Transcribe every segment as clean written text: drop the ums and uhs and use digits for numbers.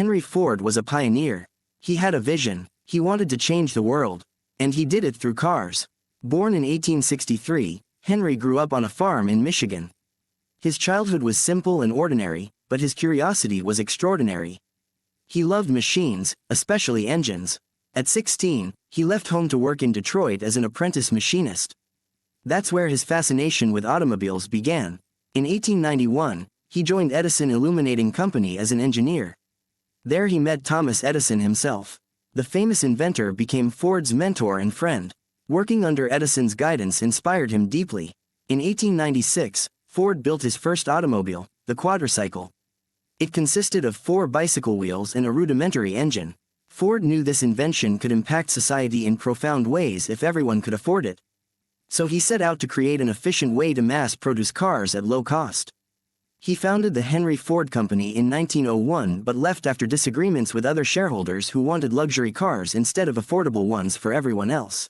Henry Ford was a pioneer. He had a vision, he wanted to change the world. And he did it through cars. Born in 1863, Henry grew up on a farm in Michigan. His childhood was simple and ordinary, but his curiosity was extraordinary. He loved machines, especially engines. At 16, he left home to work in Detroit as an apprentice machinist. That's where his fascination with automobiles began. In 1891, he joined Edison Illuminating Company as an engineer. There he met Thomas Edison himself. The famous inventor became Ford's mentor and friend. Working under Edison's guidance inspired him deeply. In 1896, Ford built his first automobile, the quadricycle. It consisted of 4 bicycle wheels and a rudimentary engine. Ford knew this invention could impact society in profound ways if everyone could afford it. So he set out to create an efficient way to mass-produce cars at low cost. He founded the Henry Ford Company in 1901 but left after disagreements with other shareholders who wanted luxury cars instead of affordable ones for everyone else.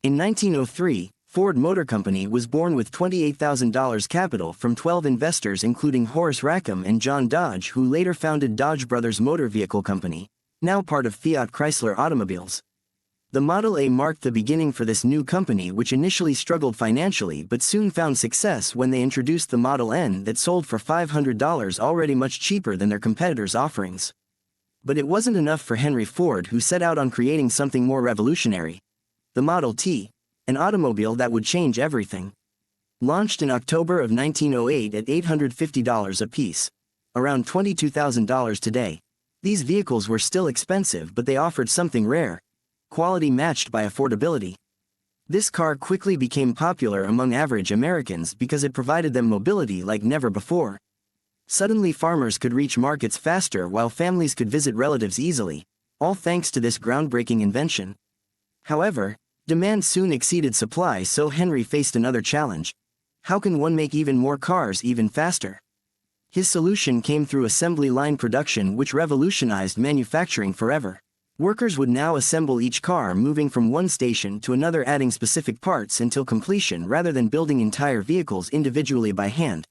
In 1903, Ford Motor Company was born with $28,000 capital from 12 investors including Horace Rackham and John Dodge, who later founded Dodge Brothers Motor Vehicle Company, now part of Fiat Chrysler Automobiles. The Model A marked the beginning for this new company, which initially struggled financially but soon found success when they introduced the Model N that sold for $500, already much cheaper than their competitors' offerings. But it wasn't enough for Henry Ford, who set out on creating something more revolutionary. The Model T, an automobile that would change everything. Launched in October of 1908 at $850 apiece, around $22,000 today, these vehicles were still expensive, but they offered something rare. Quality matched by affordability. This car quickly became popular among average Americans because it provided them mobility like never before. Suddenly farmers could reach markets faster while families could visit relatives easily, all thanks to this groundbreaking invention. However, demand soon exceeded supply, so Henry faced another challenge. How can one make even more cars even faster? His solution came through assembly line production, which revolutionized manufacturing forever. Workers would now assemble each car, moving from one station to another, adding specific parts until completion rather than building entire vehicles individually by hand.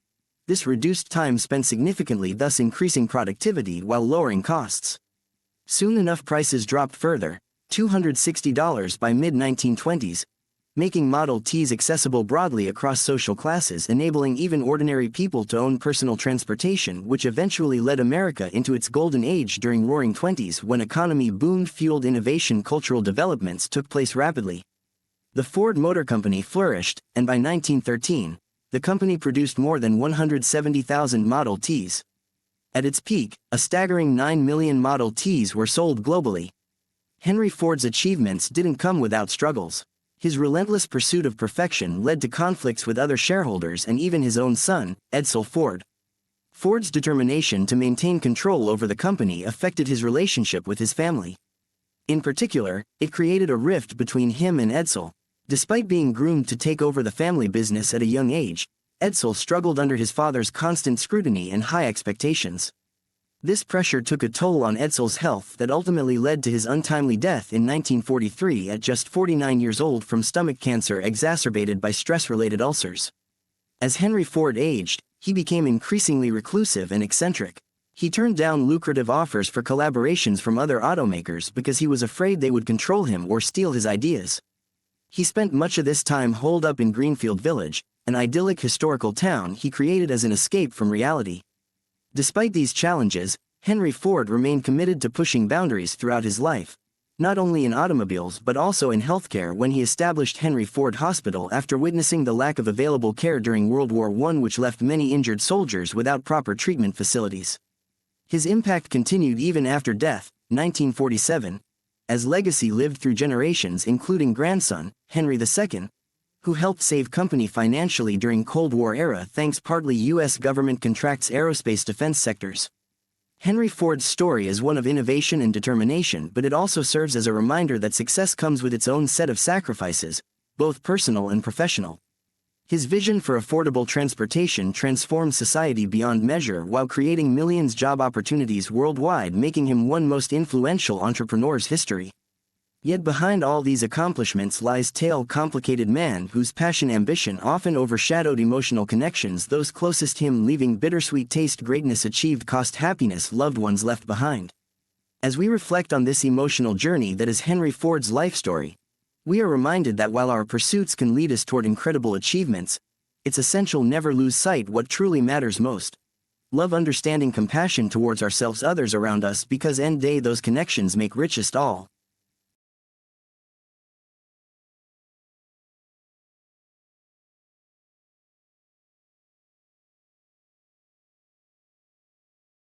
This reduced time spent significantly, thus increasing productivity while lowering costs. Soon enough prices dropped further, $260 by mid-1920s, making Model Ts accessible broadly across social classes, enabling even ordinary people to own personal transportation, which eventually led America into its golden age during Roaring Twenties, when economy boomed, fueled innovation, cultural developments took place rapidly. The Ford Motor Company flourished, and by 1913, the company produced more than 170,000 Model Ts. At its peak, a staggering 9 million Model Ts were sold globally. Henry Ford's achievements didn't come without struggles. His relentless pursuit of perfection led to conflicts with other shareholders and even his own son, Edsel Ford. Ford's determination to maintain control over the company affected his relationship with his family. In particular, it created a rift between him and Edsel. Despite being groomed to take over the family business at a young age, Edsel struggled under his father's constant scrutiny and high expectations. This pressure took a toll on Edsel's health that ultimately led to his untimely death in 1943 at just 49 years old from stomach cancer exacerbated by stress-related ulcers. As Henry Ford aged, he became increasingly reclusive and eccentric. He turned down lucrative offers for collaborations from other automakers because he was afraid they would control him or steal his ideas. He spent much of this time holed up in Greenfield Village, an idyllic historical town he created as an escape from reality. Despite these challenges, Henry Ford remained committed to pushing boundaries throughout his life, not only in automobiles but also in healthcare, when he established Henry Ford Hospital after witnessing the lack of available care during World War I, which left many injured soldiers without proper treatment facilities. His impact continued even after death, 1947, as legacy lived through generations, including grandson, Henry II, who helped save company financially during Cold War era thanks partly U.S. government contracts aerospace defense sectors. Henry Ford's story is one of innovation and determination, but it also serves as a reminder that success comes with its own set of sacrifices, both personal and professional. His vision for affordable transportation transformed society beyond measure while creating millions job opportunities worldwide, making him one most influential entrepreneur's history. Yet behind all these accomplishments lies tale complicated man whose passion ambition often overshadowed emotional connections, those closest him, leaving bittersweet taste. Greatness achieved cost happiness, loved ones left behind. As we reflect on this emotional journey that is Henry Ford's life story, we are reminded that while our pursuits can lead us toward incredible achievements, it's essential never lose sight what truly matters most. Love, understanding, compassion towards ourselves, others around us, because end day those connections make richest all.